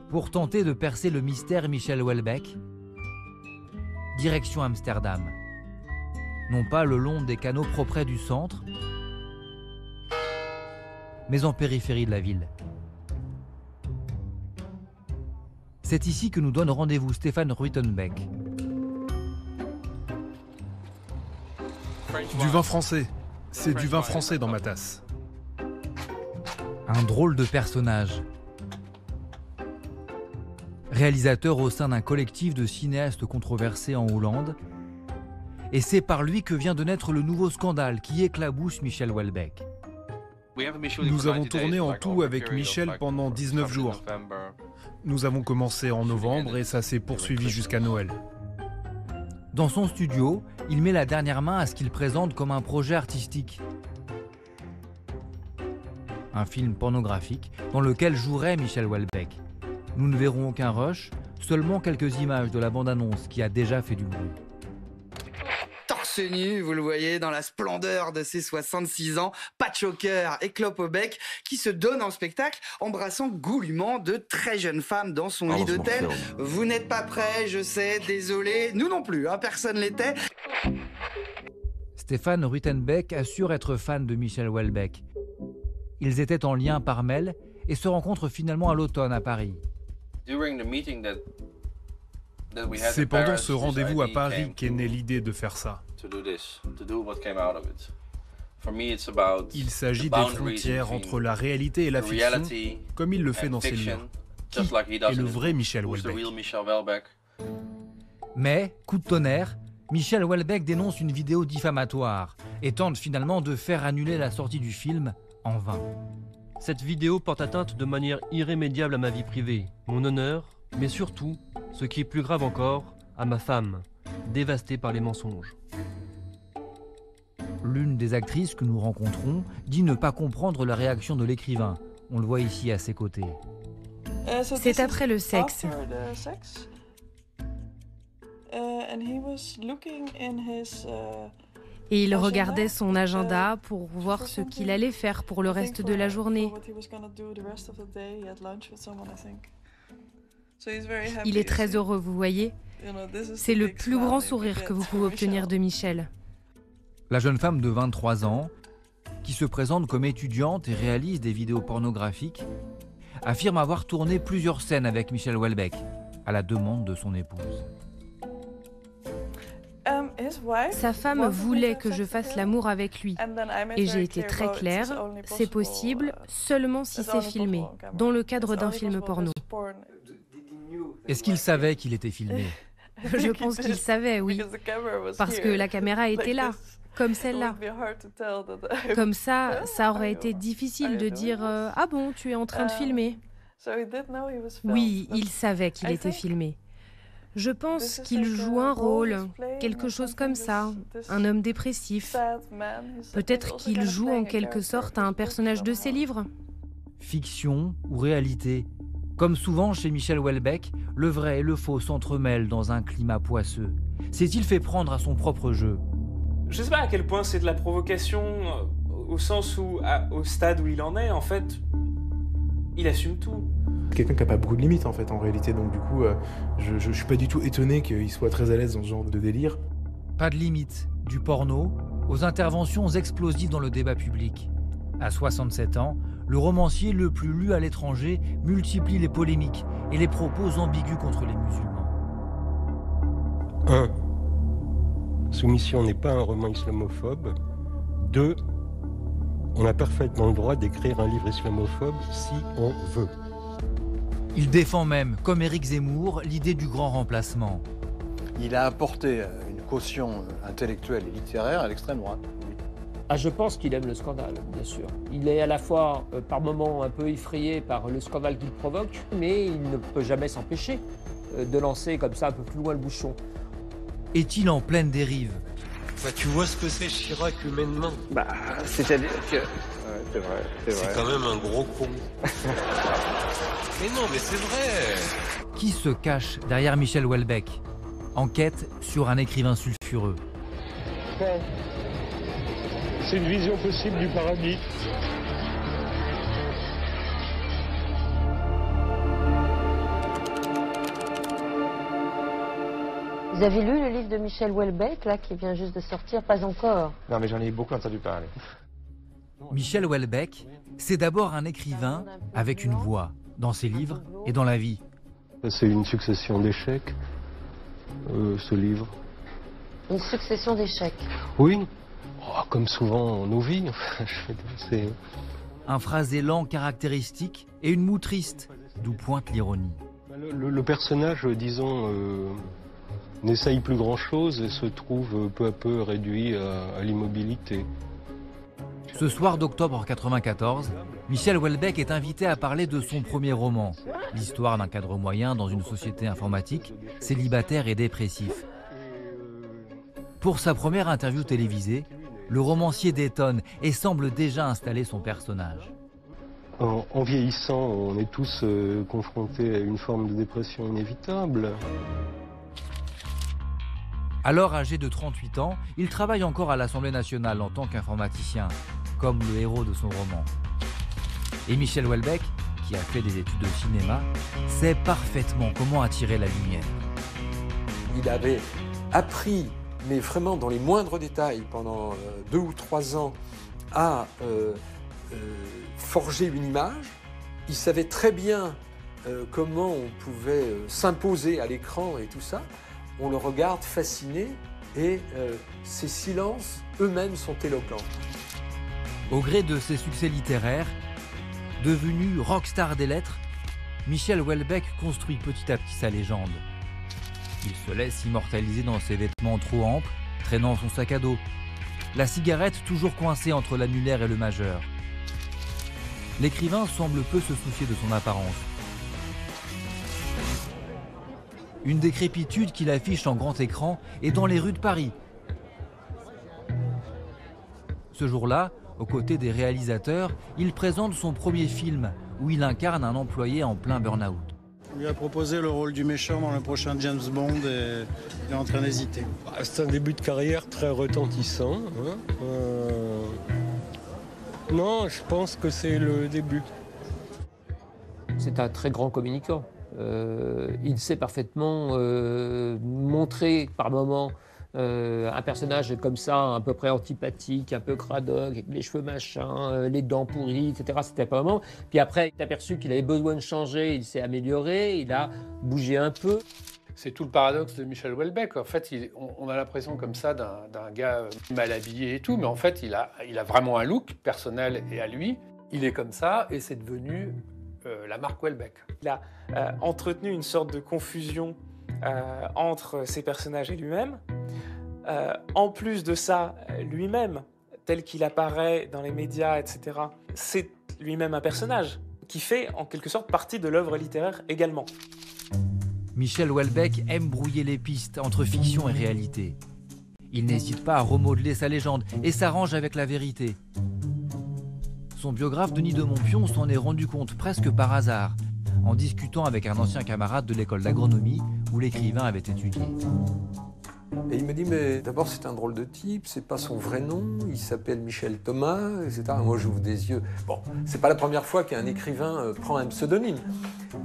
Pour tenter de percer le mystère Michel Houellebecq, direction Amsterdam. Non pas le long des canaux propres du centre, mais en périphérie de la ville. C'est ici que nous donne rendez-vous Stéphane Ruitenbeek. Du vin français. C'est du vin français dans ma tasse. Un drôle de personnage. Réalisateur au sein d'un collectif de cinéastes controversés en Hollande. Et c'est par lui que vient de naître le nouveau scandale qui éclabousse Michel Houellebecq. Nous avons tourné en tout avec Michel pendant 19 jours. Nous avons commencé en novembre et ça s'est poursuivi jusqu'à Noël. Dans son studio, il met la dernière main à ce qu'il présente comme un projet artistique. Un film pornographique dans lequel jouerait Michel Houellebecq. Nous ne verrons aucun rush, seulement quelques images de la bande-annonce qui a déjà fait du bruit. Torse nu, vous le voyez, dans la splendeur de ses 66 ans, pas de choker et clope au bec, qui se donne en spectacle, embrassant goulûment de très jeunes femmes dans son lit d'hôtel. Vous n'êtes pas prêts, je sais, désolé. Nous non plus, hein, personne l'était. Stéphane Ruitenbeek assure être fan de Michel Houellebecq. Ils étaient en lien par mail et se rencontrent finalement à l'automne à Paris. C'est pendant ce rendez-vous à Paris qu'est née l'idée de faire ça. Il s'agit des frontières entre la réalité et la fiction, comme il le fait dans ses livres. Qui est le vrai Michel Houellebecq? Mais, coup de tonnerre, Michel Houellebecq dénonce une vidéo diffamatoire et tente finalement de faire annuler la sortie du film en vain. Cette vidéo porte atteinte de manière irrémédiable à ma vie privée, mon honneur, mais surtout, ce qui est plus grave encore, à ma femme, dévastée par les mensonges. L'une des actrices que nous rencontrons dit ne pas comprendre la réaction de l'écrivain. On le voit ici à ses côtés. C'est après le sexe. Et il regardait son agenda pour voir ce qu'il allait faire pour le reste de la journée. Il est très heureux, vous voyez. C'est le plus grand sourire que vous pouvez obtenir de Michel. La jeune femme de 23 ans, qui se présente comme étudiante et réalise des vidéos pornographiques, affirme avoir tourné plusieurs scènes avec Michel Houellebecq, à la demande de son épouse. Sa femme voulait que je fasse l'amour avec lui. Et j'ai été très claire, c'est possible seulement si c'est filmé, dans le cadre d'un film porno. Est-ce qu'il savait qu'il était filmé? Je pense qu'il savait, oui. Parce que la caméra était là, comme celle-là. Comme ça aurait été difficile de dire « Ah bon, tu es en train de filmer ?» Oui, il savait qu'il était filmé. Je pense qu'il joue un rôle, quelque chose comme ça, un homme dépressif. Peut-être qu'il joue en quelque sorte un personnage de ses livres. Fiction ou réalité? Comme souvent chez Michel Houellebecq, le vrai et le faux s'entremêlent dans un climat poisseux. S'est-il fait prendre à son propre jeu? Je ne sais pas à quel point c'est de la provocation, au sens où, au stade où il en est, en fait, il assume tout. Quelqu'un qui n'a pas beaucoup de limites en fait en réalité, donc du coup je suis pas du tout étonné qu'il soit très à l'aise dans ce genre de délire. Pas de limite, du porno aux interventions explosives dans le débat public. À 67 ans, le romancier le plus lu à l'étranger multiplie les polémiques et les propos ambigus contre les musulmans. 1. Soumission n'est pas un roman islamophobe. 2. On a parfaitement le droit d'écrire un livre islamophobe si on veut. Il défend même, comme Éric Zemmour, l'idée du grand remplacement. Il a apporté une caution intellectuelle et littéraire à l'extrême droite. Ah, je pense qu'il aime le scandale, bien sûr. Il est à la fois, par moments, un peu effrayé par le scandale qu'il provoque, mais il ne peut jamais s'empêcher de lancer comme ça un peu plus loin le bouchon. Est-il en pleine dérive? Bah, tu vois ce que c'est Chirac humainement? Bah, c'est-à-dire que... Ouais, c'est vrai. C'est quand même un gros con. Mais non, mais c'est vrai. Qui se cache derrière Michel Houellebecq? Enquête sur un écrivain sulfureux. C'est une vision possible du paradis. Vous avez lu le livre de Michel Houellebecq, là, qui vient juste de sortir? Pas encore. Non, mais j'en ai beaucoup entendu parler. Michel Houellebecq, c'est d'abord un écrivain avec une voix, dans ses livres et dans la vie. C'est une succession d'échecs, ce livre. Une succession d'échecs? Oui, comme souvent nos vies. C'est... Un phrasé lent caractéristique et une moue triste, d'où pointe l'ironie. Le personnage, disons, n'essaye plus grand-chose et se trouve peu à peu réduit à l'immobilité. Ce soir d'octobre 1994, Michel Houellebecq est invité à parler de son premier roman, l'histoire d'un cadre moyen dans une société informatique, célibataire et dépressif. Pour sa première interview télévisée, le romancier détonne et semble déjà installer son personnage. En vieillissant, on est tous confrontés à une forme de dépression inévitable. Alors âgé de 38 ans, il travaille encore à l'Assemblée nationale en tant qu'informaticien, comme le héros de son roman. Et Michel Houellebecq, qui a fait des études de cinéma, sait parfaitement comment attirer la lumière. Il avait appris, mais vraiment dans les moindres détails, pendant 2 ou 3 ans, à forger une image. Il savait très bien comment on pouvait s'imposer à l'écran et tout ça. On le regarde fasciné et ses silences eux-mêmes sont éloquents. Au gré de ses succès littéraires, devenu rockstar des lettres, Michel Houellebecq construit petit à petit sa légende. Il se laisse immortaliser dans ses vêtements trop amples, traînant son sac à dos. La cigarette toujours coincée entre l'annulaire et le majeur. L'écrivain semble peu se soucier de son apparence. Une décrépitude qu'il affiche en grand écran et dans les rues de Paris. Ce jour-là, aux côtés des réalisateurs, il présente son premier film où il incarne un employé en plein burn-out. On lui a proposé le rôle du méchant dans le prochain James Bond et il est en train d'hésiter. C'est un début de carrière très retentissant. Non, je pense que c'est le début. C'est un très grand communicant. Il sait parfaitement montrer par moments un personnage comme ça, à peu près antipathique, un peu cradoc, avec les cheveux machins, les dents pourries, etc. C'était pas moment. Puis après, il a aperçu qu'il avait besoin de changer, il s'est amélioré, il a bougé un peu. C'est tout le paradoxe de Michel Houellebecq. En fait, on a l'impression comme ça d'un gars mal habillé et tout, mais en fait, il a vraiment un look personnel et à lui. Il est comme ça et c'est devenu la marque Houellebecq. Il a entretenu une sorte de confusion entre ses personnages et lui-même. En plus de ça, lui-même, tel qu'il apparaît dans les médias, etc., c'est lui-même un personnage qui fait en quelque sorte partie de l'œuvre littéraire également. Michel Houellebecq aime brouiller les pistes entre fiction et réalité. Il n'hésite pas à remodeler sa légende et s'arrange avec la vérité. Son biographe Denis de Montpion s'en est rendu compte presque par hasard, en discutant avec un ancien camarade de l'école d'agronomie où l'écrivain avait étudié. Et il me dit, mais d'abord c'est un drôle de type, c'est pas son vrai nom, il s'appelle Michel Thomas, etc. Moi j'ouvre des yeux. Bon, c'est pas la première fois qu'un écrivain prend un pseudonyme.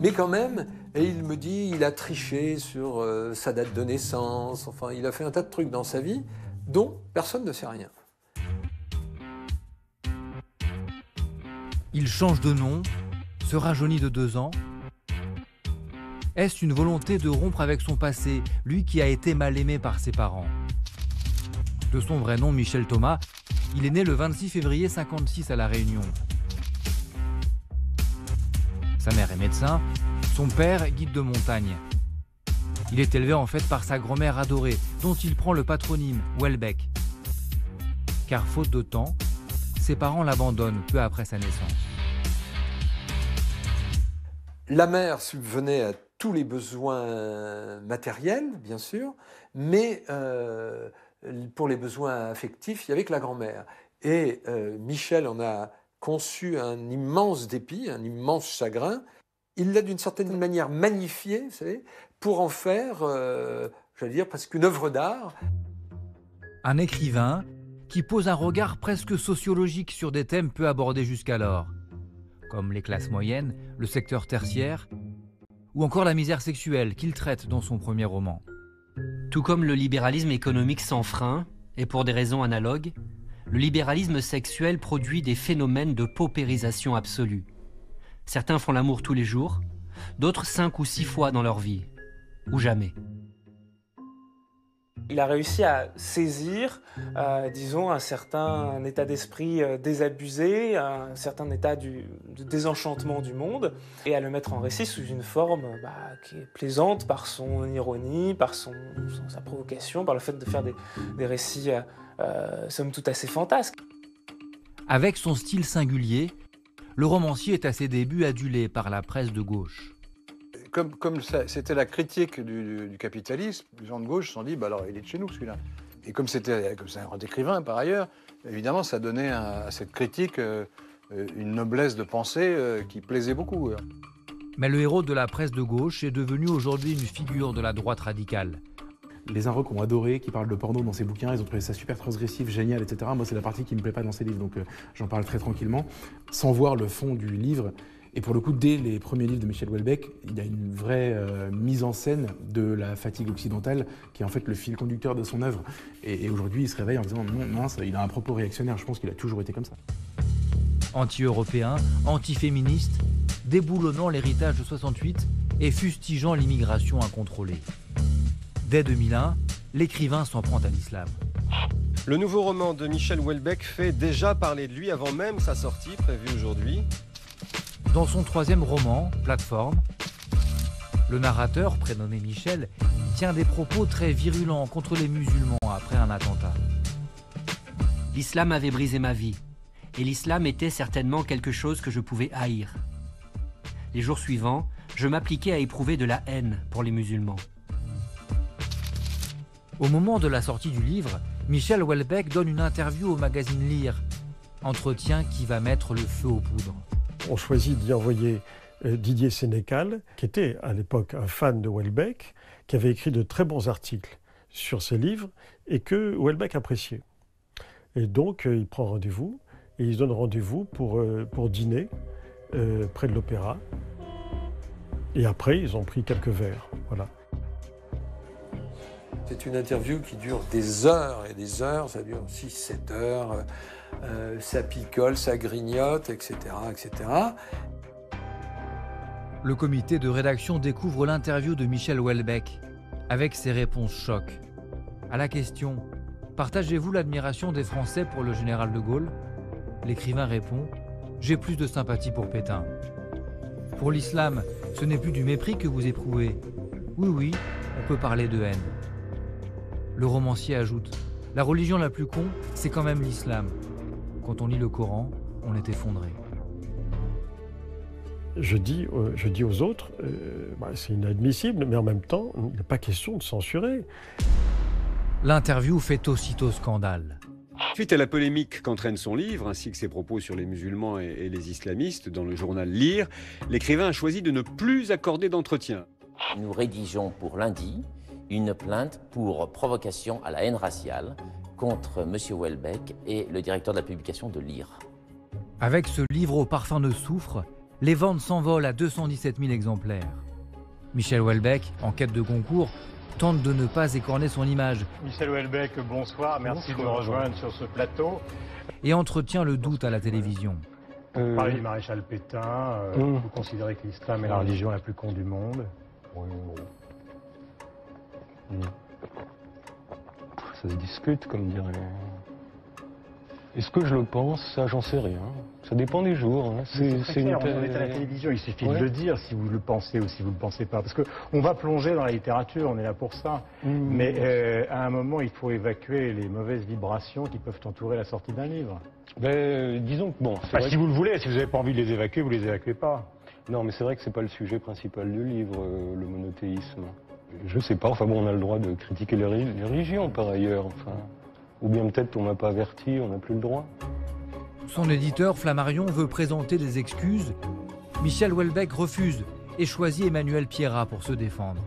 Mais quand même, et il me dit, il a triché sur sa date de naissance, enfin il a fait un tas de trucs dans sa vie dont personne ne sait rien. Il change de nom, se rajeunit de 2 ans. Est-ce une volonté de rompre avec son passé, lui qui a été mal aimé par ses parents? De son vrai nom, Michel Thomas, il est né le 26 février 1956 à La Réunion. Sa mère est médecin, son père guide de montagne. Il est élevé en fait par sa grand-mère adorée, dont il prend le patronyme Houellebecq. Car faute de temps, ses parents l'abandonnent peu après sa naissance. La mère subvenait à tous les besoins matériels, bien sûr, mais pour les besoins affectifs, il n'y avait que la grand-mère. Et Michel en a conçu un immense dépit, un immense chagrin. Il l'a d'une certaine manière magnifié, vous savez, pour en faire, j'allais dire, presque une œuvre d'art. Un écrivain qui pose un regard presque sociologique sur des thèmes peu abordés jusqu'alors, comme les classes moyennes, le secteur tertiaire, ou encore la misère sexuelle qu'il traite dans son premier roman. Tout comme le libéralisme économique sans frein, et pour des raisons analogues, le libéralisme sexuel produit des phénomènes de paupérisation absolue. Certains font l'amour tous les jours, d'autres 5 ou 6 fois dans leur vie, ou jamais. Il a réussi à saisir, disons, un certain état d'esprit désabusé, un certain état de désenchantement du monde, et à le mettre en récit sous une forme qui est plaisante par son ironie, par sa provocation, par le fait de faire des récits, somme toute, assez fantasques. Avec son style singulier, le romancier est à ses débuts adulé par la presse de gauche. Comme c'était la critique du capitalisme, les gens de gauche se sont dit, alors il est de chez nous celui-là. Et comme c'est un grand écrivain par ailleurs, évidemment ça donnait à cette critique une noblesse de pensée qui plaisait beaucoup. Mais le héros de la presse de gauche est devenu aujourd'hui une figure de la droite radicale. Les Inrocks ont adoré, qui parlent de porno dans ses bouquins, ils ont trouvé ça super transgressif, génial, etc. Moi c'est la partie qui ne me plaît pas dans ses livres, donc j'en parle très tranquillement, sans voir le fond du livre. Et pour le coup, dès les premiers livres de Michel Houellebecq, il y a une vraie mise en scène de la fatigue occidentale, qui est en fait le fil conducteur de son œuvre. Et aujourd'hui, il se réveille en disant non, mince, il a un propos réactionnaire. Je pense qu'il a toujours été comme ça. Anti-européen, anti-féministe, déboulonnant l'héritage de 68 et fustigeant l'immigration incontrôlée. Dès 2001, l'écrivain s'en prend à l'islam. Le nouveau roman de Michel Houellebecq fait déjà parler de lui avant même sa sortie, prévue aujourd'hui. Dans son 3e roman, Plateforme, le narrateur, prénommé Michel, tient des propos très virulents contre les musulmans après un attentat. L'islam avait brisé ma vie, et l'islam était certainement quelque chose que je pouvais haïr. Les jours suivants, je m'appliquais à éprouver de la haine pour les musulmans. Au moment de la sortie du livre, Michel Houellebecq donne une interview au magazine Lire, entretien qui va mettre le feu aux poudres. On choisit d'y envoyer Didier Sénécal, qui était à l'époque un fan de Houellebecq, qui avait écrit de très bons articles sur ses livres et que Houellebecq appréciait. Et donc il prend rendez-vous et il se donne rendez-vous pour dîner près de l'Opéra. Et après, ils ont pris quelques verres. Voilà. C'est une interview qui dure des heures et des heures, ça dure 6-7 heures, ça picole, ça grignote, etc., etc. Le comité de rédaction découvre l'interview de Michel Houellebecq, avec ses réponses choc. À la question « Partagez-vous l'admiration des Français pour le général de Gaulle ?» L'écrivain répond « J'ai plus de sympathie pour Pétain. » Pour l'islam, ce n'est plus du mépris que vous éprouvez. Oui, oui, on peut parler de haine. Le romancier ajoute « La religion la plus con, c'est quand même l'islam. Quand on lit le Coran, on est effondré. » Je dis aux autres, c'est inadmissible, mais en même temps, il n'est pas question de censurer. L'interview fait aussitôt scandale. Suite à la polémique qu'entraîne son livre, ainsi que ses propos sur les musulmans et les islamistes dans le journal Lire, l'écrivain a choisi de ne plus accorder d'entretien. Nous rédigeons pour lundi une plainte pour provocation à la haine raciale contre M. Houellebecq et le directeur de la publication de Lire. Avec ce livre au parfum de soufre, les ventes s'envolent à 217 000 exemplaires. Michel Houellebecq, en quête de concours, tente de ne pas écorner son image. Michel Houellebecq, bonsoir, merci de me rejoindre sur ce plateau. Et entretient le doute à la télévision. Vous parlez du maréchal Pétain, vous considérez que l'islam est la religion la plus con du monde? Oui, ça se discute, comme dirait. Est-ce que je le pense? Ça, j'en sais rien. Ça dépend des jours. Hein. C'est clair, on est à la télévision, il suffit de le dire si vous le pensez ou si vous ne le pensez pas. Parce qu'on va plonger dans la littérature, on est là pour ça. Mais à un moment, il faut évacuer les mauvaises vibrations qui peuvent entourer la sortie d'un livre. Disons que bon... si vous le voulez, si vous n'avez pas envie de les évacuer, vous ne les évacuez pas. Non, mais c'est vrai que c'est pas le sujet principal du livre, le monothéisme. Je sais pas, enfin bon, on a le droit de critiquer les religions par ailleurs, enfin... Ou bien peut-être on m'a pas averti, on n'a plus le droit. Son éditeur, Flammarion, veut présenter des excuses. Michel Houellebecq refuse et choisit Emmanuel Pierrat pour se défendre.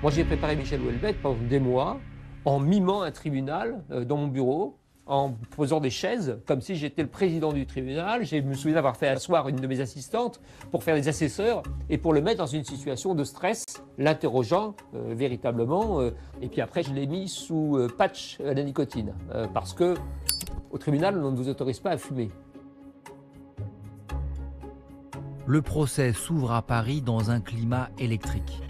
Moi j'ai préparé Michel Houellebecq pendant des mois en mimant un tribunal dans mon bureau, en posant des chaises, comme si j'étais le président du tribunal. Je me souviens d'avoir fait asseoir une de mes assistantes pour faire des assesseurs et pour le mettre dans une situation de stress, l'interrogeant véritablement. Et puis après, je l'ai mis sous patch à la nicotine, parce que au tribunal, on ne vous autorise pas à fumer. Le procès s'ouvre à Paris dans un climat électrique.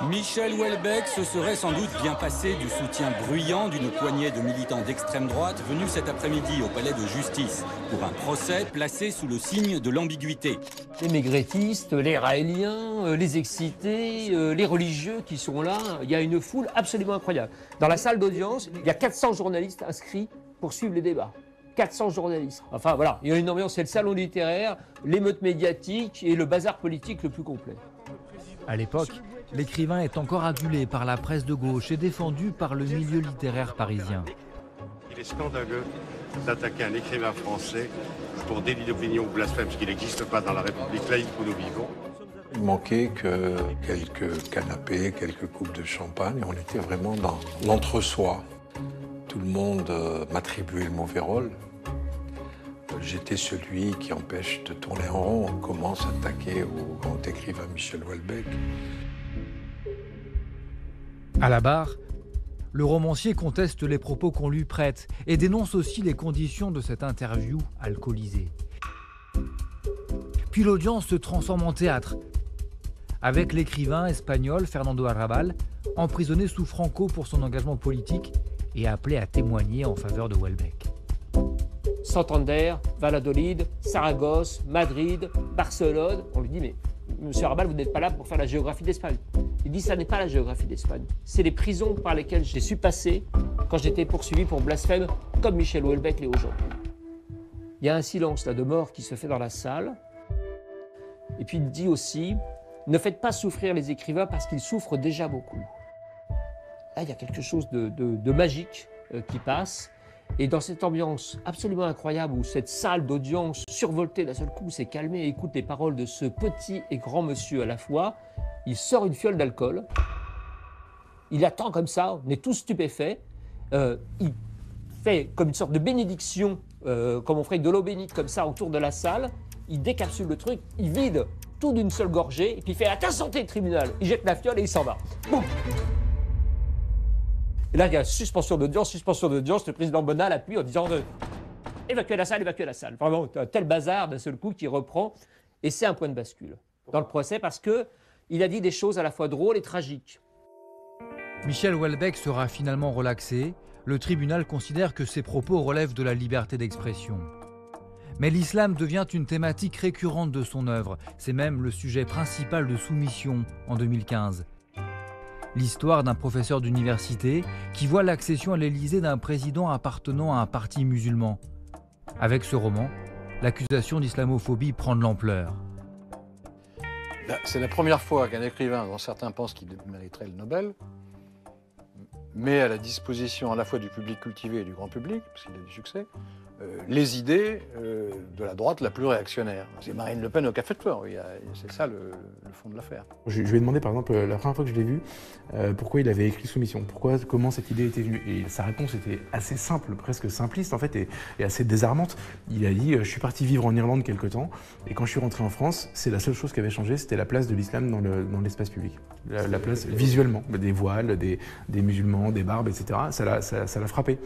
Michel Houellebecq se serait sans doute bien passé du soutien bruyant d'une poignée de militants d'extrême droite venus cet après-midi au palais de justice pour un procès placé sous le signe de l'ambiguïté. Les maigrettistes, les raéliens, les excités, les religieux qui sont là, il y a une foule absolument incroyable. Dans la salle d'audience, il y a 400 journalistes inscrits pour suivre les débats. 400 journalistes. Enfin voilà, il y a une ambiance, c'est le salon littéraire, l'émeute médiatique et le bazar politique le plus complet. À l'époque, l'écrivain est encore adulé par la presse de gauche et défendu par le milieu littéraire parisien. Il est scandaleux d'attaquer un écrivain français pour délit d'opinion ou blasphème, ce qui n'existe pas dans la République laïque où nous vivons. Il manquait que quelques canapés, quelques coupes de champagne. On était vraiment dans l'entre-soi. Tout le monde m'attribuait le mauvais rôle. J'étais celui qui empêche de tourner en rond. On commence à attaquer au grand écrivain Michel Houellebecq. À la barre, le romancier conteste les propos qu'on lui prête et dénonce aussi les conditions de cette interview alcoolisée. Puis l'audience se transforme en théâtre, avec l'écrivain espagnol Fernando Arrabal, emprisonné sous Franco pour son engagement politique et appelé à témoigner en faveur de Houellebecq. Santander, Valladolid, Saragosse, Madrid, Barcelone. On lui dit, mais monsieur Arrabal, vous n'êtes pas là pour faire la géographie d'Espagne. Il dit, ça n'est pas la géographie d'Espagne. C'est les prisons par lesquelles j'ai su passer quand j'étais poursuivi pour blasphème, comme Michel Houellebecq l'est aujourd'hui. Il y a un silence là de mort qui se fait dans la salle. Et puis il dit aussi, ne faites pas souffrir les écrivains parce qu'ils souffrent déjà beaucoup. Là, il y a quelque chose de magique qui passe. Et dans cette ambiance absolument incroyable où cette salle d'audience survoltée d'un seul coup s'est calmée et écoute les paroles de ce petit et grand monsieur à la fois, il sort une fiole d'alcool, il attend comme ça, on est tous stupéfaits, il fait comme une sorte de bénédiction, comme on ferait de l'eau bénite comme ça autour de la salle, il décapsule le truc, il vide tout d'une seule gorgée, et puis il fait « à ta santé, tribunal !» Il jette la fiole et il s'en va. Boum. Et là, il y a suspension d'audience, le président Bonnal appuie en disant évacuez la salle. Vraiment, un tel bazar d'un seul coup qui reprend. Et c'est un point de bascule dans le procès parce qu'il a dit des choses à la fois drôles et tragiques. Michel Houellebecq sera finalement relaxé. Le tribunal considère que ses propos relèvent de la liberté d'expression. Mais l'islam devient une thématique récurrente de son œuvre. C'est même le sujet principal de Soumission en 2015. L'histoire d'un professeur d'université qui voit l'accession à l'Élysée d'un président appartenant à un parti musulman. Avec ce roman, l'accusation d'islamophobie prend de l'ampleur. C'est la première fois qu'un écrivain, dont certains pensent qu'il mériterait le Nobel, met à la disposition à la fois du public cultivé et du grand public, parce qu'il a du succès, les idées de la droite la plus réactionnaire. C'est Marine Le Pen au Café de Flore, c'est ça le fond de l'affaire. Je lui ai demandé par exemple, la première fois que je l'ai vu, pourquoi il avait écrit Soumission, comment cette idée était venue. Et sa réponse était assez simple, presque simpliste en fait, et assez désarmante. Il a dit, je suis parti vivre en Irlande quelque temps, et quand je suis rentré en France, c'est la seule chose qui avait changé, c'était la place de l'islam dans l'espace public. La place visuellement, des voiles, des musulmans, des barbes, etc. Ça l'a frappé.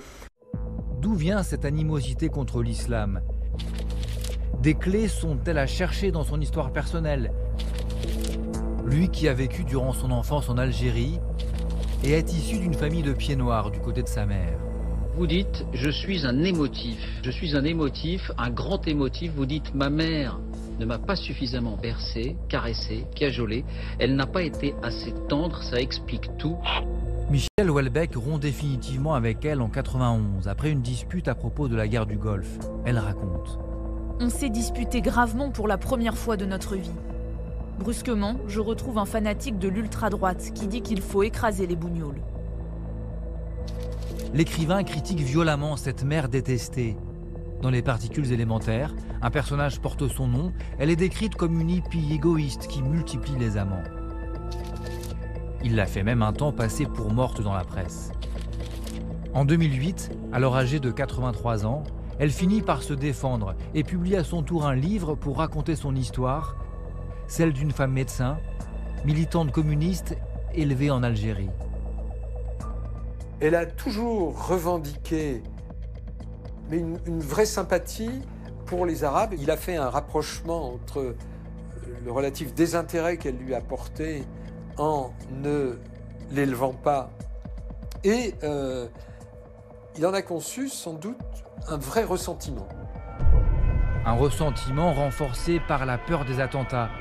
D'où vient cette animosité contre l'islam? Des clés sont-elles à chercher dans son histoire personnelle? Lui qui a vécu durant son enfance en Algérie et est issu d'une famille de pieds noirs du côté de sa mère. Vous dites, je suis un émotif, un grand émotif. Vous dites, ma mère ne m'a pas suffisamment bercé, caressé, cajolé. Elle n'a pas été assez tendre, ça explique tout. Michel Houellebecq rompt définitivement avec elle en 91, après une dispute à propos de la guerre du Golfe. Elle raconte. On s'est disputé gravement pour la première fois de notre vie. Brusquement, je retrouve un fanatique de l'ultra-droite qui dit qu'il faut écraser les bougnoules. L'écrivain critique violemment cette mère détestée. Dans Les Particules élémentaires, un personnage porte son nom. Elle est décrite comme une hippie égoïste qui multiplie les amants. Il l'a fait même un temps passer pour morte dans la presse. En 2008, alors âgée de 83 ans, elle finit par se défendre et publie à son tour un livre pour raconter son histoire, celle d'une femme médecin, militante communiste, élevée en Algérie. Elle a toujours revendiqué mais une vraie sympathie pour les Arabes. Il a fait un rapprochement entre le relatif désintérêt qu'elle lui a porté en ne l'élevant pas et il en a conçu sans doute un vrai ressentiment. Un ressentiment renforcé par la peur des attentats.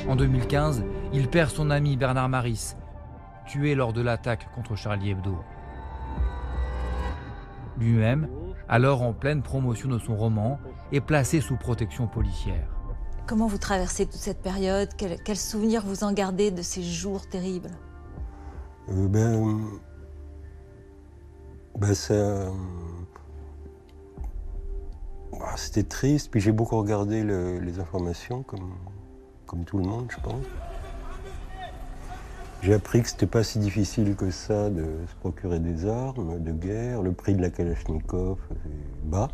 En 2015, il perd son ami Bernard Maris, tué lors de l'attaque contre Charlie Hebdo. Lui-même, alors en pleine promotion de son roman, est placé sous protection policière. Comment vous traversez toute cette période? Quels souvenirs vous en gardez de ces jours terribles? C'était triste, puis j'ai beaucoup regardé les informations, comme tout le monde, je pense. J'ai appris que c'était pas si difficile que ça de se procurer des armes de guerre, le prix de la Kalachnikov est bas.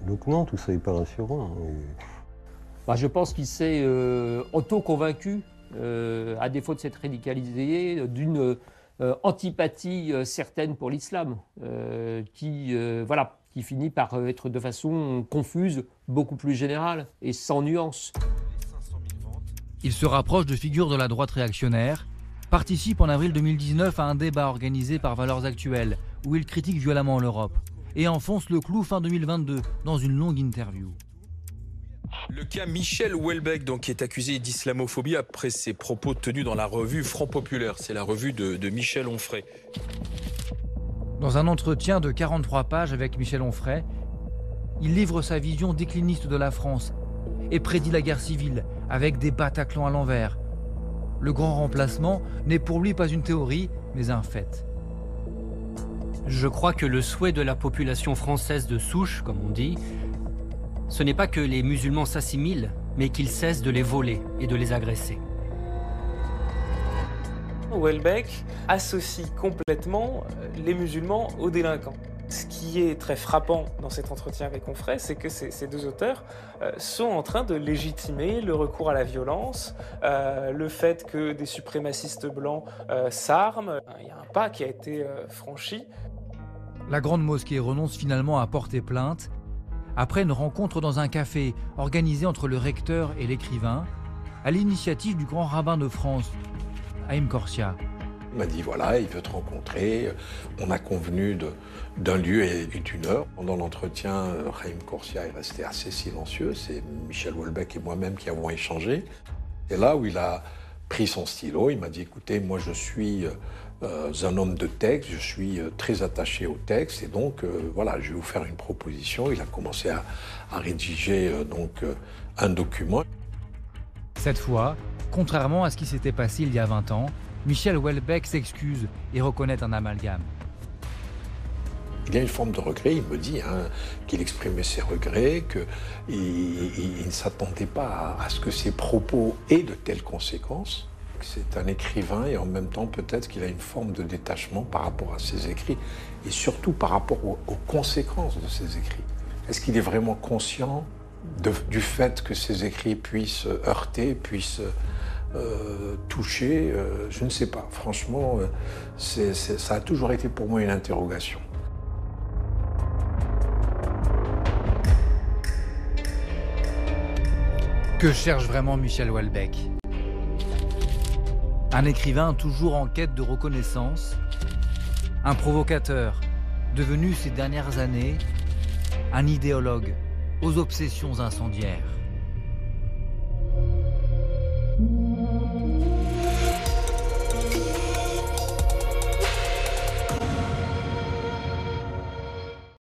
Donc non, tout ça n'est pas rassurant. Je pense qu'il s'est auto-convaincu, à défaut de s'être radicalisé, d'une antipathie certaine pour l'islam, qui finit par être de façon confuse, beaucoup plus générale et sans nuance. Il se rapproche de figures de la droite réactionnaire, participe en avril 2019 à un débat organisé par Valeurs Actuelles, où il critique violemment l'Europe, et enfonce le clou fin 2022 dans une longue interview. Le cas Michel Houellebecq, donc, qui est accusé d'islamophobie après ses propos tenus dans la revue Front Populaire. C'est la revue de Michel Onfray. Dans un entretien de 43 pages avec Michel Onfray, il livre sa vision décliniste de la France et prédit la guerre civile avec des Bataclans à l'envers. Le grand remplacement n'est pour lui pas une théorie, mais un fait. Je crois que le souhait de la population française de souche, comme on dit, ce n'est pas que les musulmans s'assimilent, mais qu'ils cessent de les voler et de les agresser. Houellebecq associe complètement les musulmans aux délinquants. Ce qui est très frappant dans cet entretien avec Onfray, c'est que ces deux auteurs sont en train de légitimer le recours à la violence, le fait que des suprémacistes blancs s'arment. Il y a un pas qui a été franchi. La Grande Mosquée renonce finalement à porter plainte après une rencontre dans un café organisée entre le recteur et l'écrivain, à l'initiative du grand rabbin de France, Haïm Korsia. Il m'a dit voilà, il veut te rencontrer. On a convenu d'un lieu et d'une heure. Pendant l'entretien, Haïm Korsia est resté assez silencieux. C'est Michel Houellebecq et moi-même qui avons échangé. Et là où il a pris son stylo, il m'a dit écoutez, moi je suis un homme de texte, je suis très attaché au texte et donc voilà, je vais vous faire une proposition. Il a commencé à rédiger un document. Cette fois, contrairement à ce qui s'était passé il y a 20 ans, Michel Houellebecq s'excuse et reconnaît un amalgame. Il y a une forme de regret, il me dit qu'il exprimait ses regrets, qu'il ne s'attendait pas à ce que ses propos aient de telles conséquences. C'est un écrivain et en même temps peut-être qu'il a une forme de détachement par rapport à ses écrits et surtout par rapport aux conséquences de ses écrits. Est-ce qu'il est vraiment conscient du fait que ses écrits puissent heurter, puissent toucher? Je ne sais pas. Franchement, ça a toujours été pour moi une interrogation. Que cherche vraiment Michel Houellebecq? Un écrivain toujours en quête de reconnaissance, un provocateur, devenu ces dernières années un idéologue aux obsessions incendiaires.